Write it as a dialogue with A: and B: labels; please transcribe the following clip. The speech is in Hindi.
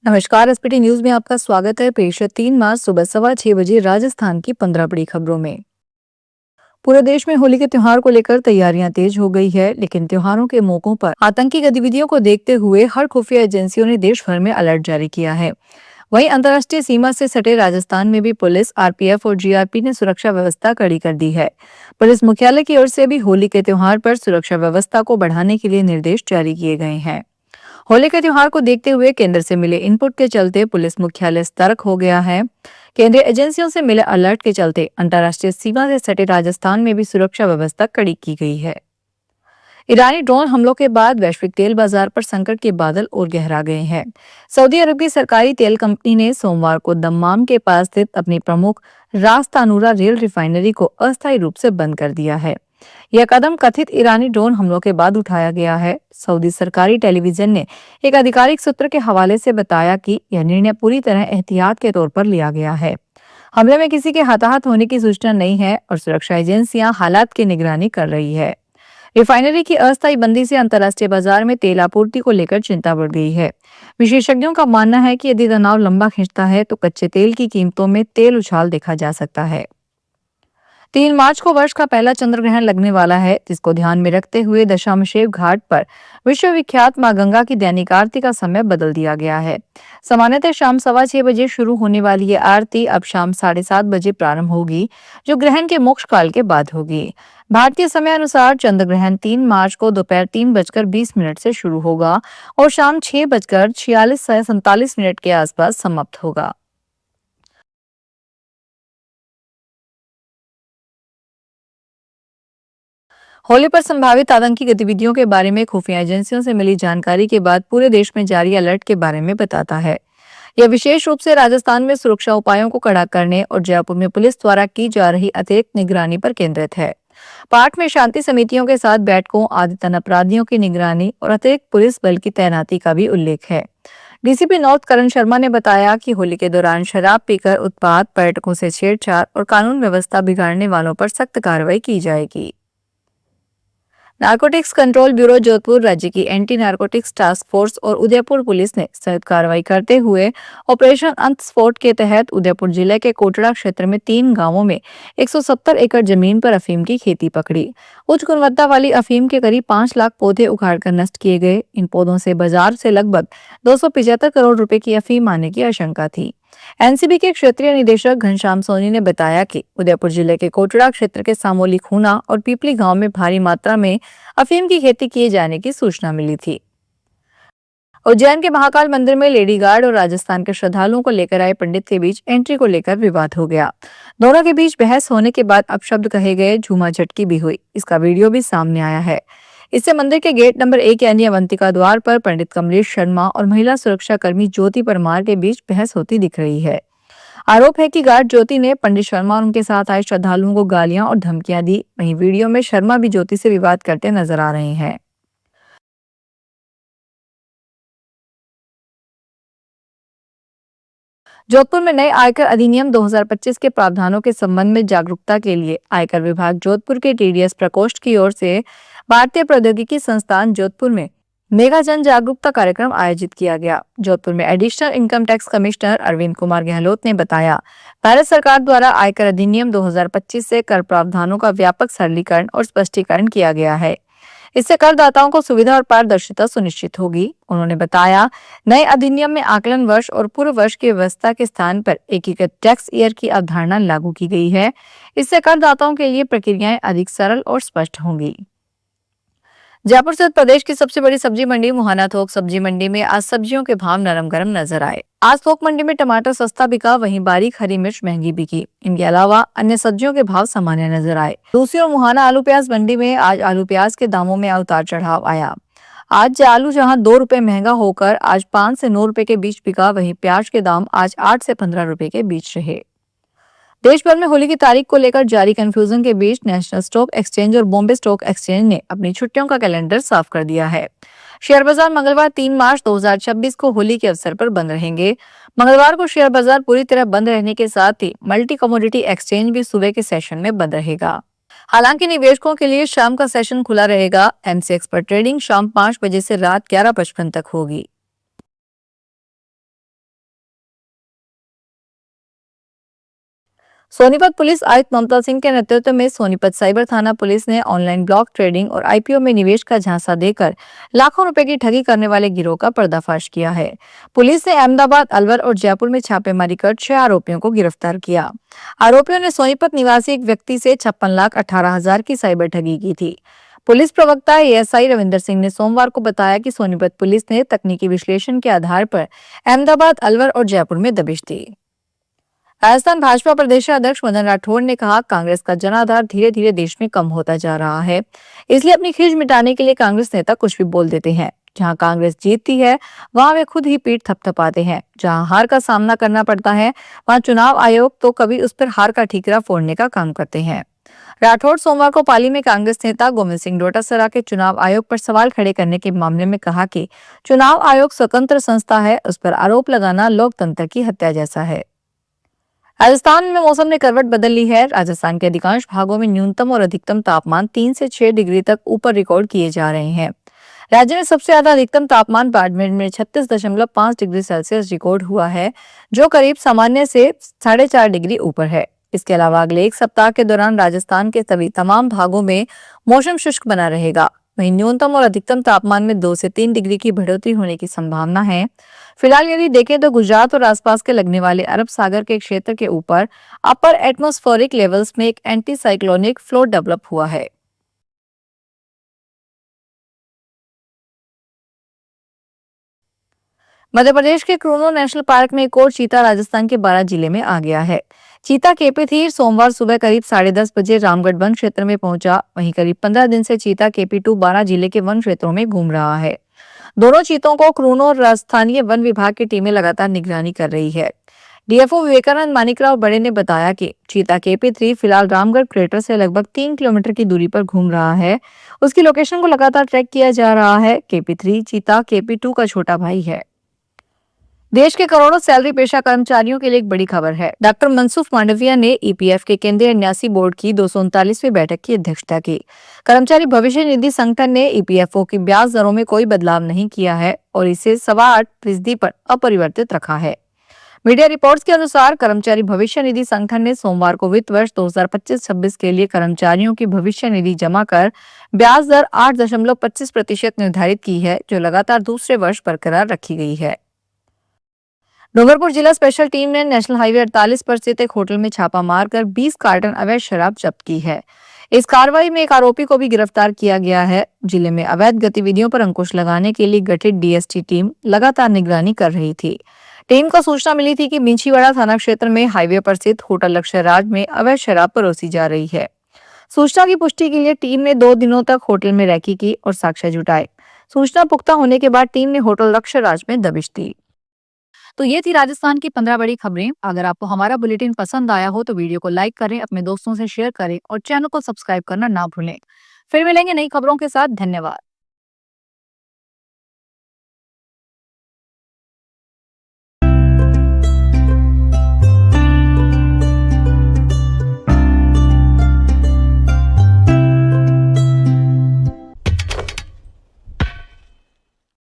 A: नमस्कार। एसपीटी न्यूज में आपका स्वागत है। पेश है 3 मार्च सुबह 6:15 राजस्थान की 15 बड़ी खबरों में। पूरे देश में होली के त्योहार को लेकर तैयारियां तेज हो गई है, लेकिन त्योहारों के मौकों पर आतंकी गतिविधियों को देखते हुए हर खुफिया एजेंसियों ने देश भर में अलर्ट जारी किया है। वहीं अंतर्राष्ट्रीय सीमा से सटे राजस्थान में भी पुलिस, आरपीएफ और जीआरपी ने सुरक्षा व्यवस्था कड़ी कर दी है। पुलिस मुख्यालय की ओर से भी होली के त्योहार पर सुरक्षा व्यवस्था को बढ़ाने के लिए निर्देश जारी किए गए हैं। होली के त्योहार को देखते हुए केंद्र से मिले इनपुट के चलते पुलिस मुख्यालय सतर्क हो गया है। केंद्रीय एजेंसियों से मिले अलर्ट के चलते अंतर्राष्ट्रीय सीमा से सटे राजस्थान में भी सुरक्षा व्यवस्था कड़ी की गई है। ईरानी ड्रोन हमलों के बाद वैश्विक तेल बाजार पर संकट के बादल और गहरा गए हैं। सऊदी अरब की सरकारी तेल कंपनी ने सोमवार को दम्माम के पास स्थित अपनी प्रमुख रास तानूरा रेल रिफाइनरी को अस्थायी रूप से बंद कर दिया है। यह कदम कथित ईरानी ड्रोन हमलों के बाद उठाया गया है। सऊदी सरकारी टेलीविजन ने एक आधिकारिक सूत्र के हवाले से बताया कि यह निर्णय पूरी तरह एहतियात के तौर पर लिया गया है। हमले में किसी के हताहत होने की सूचना नहीं है और सुरक्षा एजेंसियां हालात की निगरानी कर रही है। रिफाइनरी की अस्थायी बंदी से अंतर्राष्ट्रीय बाजार में तेल आपूर्ति को लेकर चिंता बढ़ गई है। विशेषज्ञों का मानना है कि यदि तनाव लंबा खींचता है तो कच्चे तेल की कीमतों में तेल उछाल देखा जा सकता है। 3 मार्च को वर्ष का पहला चंद्र ग्रहण लगने वाला है, जिसको ध्यान में रखते हुए दशामेव घाट पर विश्वविख्यात मां गंगा की दैनिक आरती का समय बदल दिया गया है। सामान्यतः शाम 6:15 बजे शुरू होने वाली ये आरती अब शाम 7:30 बजे प्रारंभ होगी, जो ग्रहण के मोक्ष काल के बाद होगी। भारतीय समय अनुसार चंद्र ग्रहण 3 मार्च को दोपहर 3:20 से शुरू होगा और शाम 6:46-47 के आसपास समाप्त होगा। होली पर संभावित आतंकी गतिविधियों के बारे में खुफिया एजेंसियों से मिली जानकारी के बाद पूरे देश में जारी अलर्ट के बारे में बताता है। यह विशेष रूप से राजस्थान में सुरक्षा उपायों को कड़ा करने और जयपुर में पुलिस द्वारा की जा रही अतिरिक्त निगरानी पर केंद्रित है। पाठ में शांति समितियों के साथ बैठकों, आदतन अपराधियों की निगरानी और अतिरिक्त पुलिस बल की तैनाती का भी उल्लेख है। डीसीपी नॉर्थ करण शर्मा ने बताया कि होली के दौरान शराब पीकर उत्पात, पर्यटकों से छेड़छाड़ और कानून व्यवस्था बिगाड़ने वालों पर सख्त कार्रवाई की जाएगी। नारकोटिक्स कंट्रोल ब्यूरो जोधपुर, राज्य की एंटी नारकोटिक्स टास्क फोर्स और उदयपुर पुलिस ने संयुक्त कार्रवाई करते हुए ऑपरेशन अंतस्फोट के तहत उदयपुर जिले के कोटड़ा क्षेत्र में 3 गांवों में 170 एकड़ जमीन पर अफीम की खेती पकड़ी। उच्च गुणवत्ता वाली अफीम के करीब 5 लाख पौधे उखाड़कर नष्ट किए गए। इन पौधों से बाजार से लगभग 275 करोड़ रुपए की अफीम आने की आशंका थी। एनसीबी के क्षेत्रीय निदेशक घनश्याम सोनी ने बताया कि उदयपुर जिले के कोटड़ा क्षेत्र के सामोली खूना और पीपली गांव में भारी मात्रा में अफीम की खेती किए जाने की सूचना मिली थी। उज्जैन के महाकाल मंदिर में लेडी गार्ड और राजस्थान के श्रद्धालुओं को लेकर आए पंडित के बीच एंट्री को लेकर विवाद हो गया। दोनों के बीच बहस होने के बाद अपशब्द कहे गए, झूमा झटकी भी हुई। इसका वीडियो भी सामने आया है। इससे मंदिर के गेट नंबर 1 यानी अवंतिका द्वार पर पंडित कमलेश शर्मा और महिला सुरक्षा कर्मी ज्योति परमार के बीच बहस होती दिख रही है। आरोप है कि गार्ड ज्योति ने पंडित शर्मा और उनके साथ आए श्रद्धालुओं को गालियां और धमकियां दी। वहीं वीडियो में शर्मा भी ज्योति से विवाद करते नजर आ रहे हैं। जोधपुर में नए आयकर अधिनियम 2025 के प्रावधानों के संबंध में जागरूकता के लिए आयकर विभाग जोधपुर के टीडीएस प्रकोष्ठ की ओर से भारतीय प्रौद्योगिकी संस्थान जोधपुर में मेगा जन जागरूकता कार्यक्रम आयोजित किया गया। जोधपुर में additional income tax commissioner Arvind Kumar Gahlot ने बताया, भारत सरकार द्वारा आयकर अधिनियम 2025 से कर प्रावधानों का व्यापक सरलीकरण और स्पष्टीकरण किया गया है। इससे करदाताओं को सुविधा और पारदर्शिता सुनिश्चित होगी। उन्होंने बताया, नए अधिनियम में आकलन वर्ष और पूर्व वर्ष की व्यवस्था के स्थान पर एकीकृत टैक्स ईयर की अवधारणा लागू की गई है। इससे करदाताओं के लिए प्रक्रियाएं अधिक सरल और स्पष्ट होंगी। जयपुर स्थित प्रदेश की सबसे बड़ी सब्जी मंडी मुहाना थोक सब्जी मंडी में आज सब्जियों के भाव नरम गरम नजर आए। आज थोक मंडी में टमाटर सस्ता बिका, वहीं बारीक हरी मिर्च महंगी बिकी। इनके अलावा अन्य सब्जियों के भाव सामान्य नजर आए। दूसरी ओर मुहाना आलू प्याज मंडी में आज आलू प्याज के दामों में उतार चढ़ाव आया। आज आलू जहां 2 रुपए महंगा होकर आज 5 से 9 रुपए के बीच बिका, वहीं प्याज के दाम आज 8 से 15 रुपए के बीच रहे। देश भर में होली की तारीख को लेकर जारी कंफ्यूजन के बीच नेशनल स्टॉक एक्सचेंज और बॉम्बे स्टॉक एक्सचेंज ने अपनी छुट्टियों का कैलेंडर साफ कर दिया है। शेयर बाजार मंगलवार 3 मार्च 2026 को होली के अवसर पर बंद रहेंगे। मंगलवार को शेयर बाजार पूरी तरह बंद रहने के साथ ही मल्टी कमोडिटी एक्सचेंज भी सुबह के सेशन में बंद रहेगा। हालांकि निवेशकों के लिए शाम का सेशन खुला रहेगा। एमसीएक्स पर ट्रेडिंग शाम 5 बजे से रात 11:55 तक होगी। सोनीपत पुलिस आयुक्त ममता सिंह के नेतृत्व में सोनीपत साइबर थाना पुलिस ने ऑनलाइन ब्लॉक ट्रेडिंग और आईपीओ में निवेश का झांसा देकर लाखों रुपए की ठगी करने वाले गिरोह का पर्दाफाश किया है। पुलिस ने अहमदाबाद, अलवर और जयपुर में छापेमारी कर 6 आरोपियों को गिरफ्तार किया। आरोपियों ने सोनीपत निवासी एक व्यक्ति से 56,18,000 की साइबर ठगी की थी। पुलिस प्रवक्ता एएसआई रविंदर सिंह ने सोमवार को बताया कि सोनीपत पुलिस ने तकनीकी विश्लेषण के आधार पर अहमदाबाद, अलवर और जयपुर में दबिश दी। राजस्थान भाजपा प्रदेश अध्यक्ष मदन राठौड़ ने कहा, कांग्रेस का जनाधार धीरे धीरे देश में कम होता जा रहा है, इसलिए अपनी खींच मिटाने के लिए कांग्रेस नेता कुछ भी बोल देते हैं। जहां कांग्रेस जीतती है वहां वे खुद ही पीठ थपथपाते हैं। जहां हार का सामना करना पड़ता है वहां चुनाव आयोग तो कभी उस पर हार का ठीकरा फोड़ने का काम करते हैं। राठौड़ सोमवार को पाली में कांग्रेस नेता गोविंद सिंह डोटासरा के चुनाव आयोग पर सवाल खड़े करने के मामले में कहा कि चुनाव आयोग स्वतंत्र संस्था है, उस पर आरोप लगाना लोकतंत्र की हत्या जैसा है। राजस्थान में मौसम ने करवट बदल ली है। राजस्थान के अधिकांश भागों में न्यूनतम और अधिकतम तापमान 3 से 6 डिग्री तक ऊपर रिकॉर्ड किए जा रहे हैं। राज्य में सबसे ज्यादा अधिकतम तापमान बाड़मेर में 36.5 डिग्री सेल्सियस रिकॉर्ड हुआ है, जो करीब सामान्य से 4.5 डिग्री ऊपर है। इसके अलावा अगले एक सप्ताह के दौरान राजस्थान के तमाम भागों में मौसम शुष्क बना रहेगा। वहीं न्यूनतम और अधिकतम तापमान में 2 से 3 डिग्री की बढ़ोतरी होने की संभावना है। फिलहाल यदि देखें तो गुजरात और आसपास के लगने वाले अरब सागर के क्षेत्र के ऊपर अपर एटमॉस्फेरिक लेवल्स में एक एंटी साइक्लोनिक फ्लो डेवलप हुआ है। मध्य प्रदेश के क्रूनो नेशनल पार्क में एक और चीता राजस्थान के 12 जिले में आ गया है। चीता केपी3 सोमवार सुबह करीब 10:30 बजे रामगढ़ वन क्षेत्र में पहुंचा। वहीं करीब 15 दिन से चीता केपी2 12 जिले के वन क्षेत्रों में घूम रहा है। दोनों चीतों को क्रूनो और स्थानीय वन विभाग की टीमें लगातार निगरानी कर रही है। डीएफओ विवेकानंद मानिकराव बड़े ने बताया कि चीता केपी3 फिलहाल रामगढ़ क्रेटर से लगभग 3 किलोमीटर की दूरी पर घूम रहा है। उसकी लोकेशन को लगातार ट्रैक किया जा रहा है। केपी3 चीता केपी2 का छोटा भाई है। देश के करोड़ों सैलरी पेशा कर्मचारियों के लिए एक बड़ी खबर है। डॉक्टर मनसुख मांडविया ने ईपीएफ के केंद्रीय न्यासी बोर्ड की 239वीं बैठक की अध्यक्षता की। कर्मचारी भविष्य निधि संगठन ने ईपीएफओ की ब्याज दरों में कोई बदलाव नहीं किया है और इसे 8.25% पर अपरिवर्तित रखा है। मीडिया रिपोर्ट्स के अनुसार कर्मचारी भविष्य निधि संगठन ने सोमवार को वित्त वर्ष 2025-26 के लिए कर्मचारियों की भविष्य निधि जमा कर ब्याज दर 8.25% निर्धारित की है, जो लगातार दूसरे वर्ष बरकरार रखी गई है। डूंगरपुर जिला स्पेशल टीम ने नेशनल हाईवे 48 पर स्थित एक होटल में छापा मारकर 20 कार्टन अवैध शराब जब्त की है। इस कार्रवाई में एक आरोपी को भी गिरफ्तार किया गया है। जिले में अवैध गतिविधियों पर अंकुश लगाने के लिए गठित डीएसटी टीम लगातार निगरानी कर रही थी। टीम को सूचना मिली थी कि मिंचीवाड़ा थाना क्षेत्र में हाईवे पर स्थित होटल लक्ष्य राज में अवैध शराब परोसी जा रही है। सूचना की पुष्टि के लिए टीम ने 2 दिनों तक होटल में रैकी की और साक्ष्य जुटाए। सूचना पुख्ता होने के बाद टीम ने होटल लक्ष्य राज में दबिश दी। तो ये थी राजस्थान की 15 बड़ी खबरें। अगर आपको हमारा बुलेटिन पसंद आया हो तो वीडियो को लाइक करें, अपने दोस्तों से शेयर करें और चैनल को सब्सक्राइब करना ना भूलें। फिर मिलेंगे नई खबरों के साथ। धन्यवाद।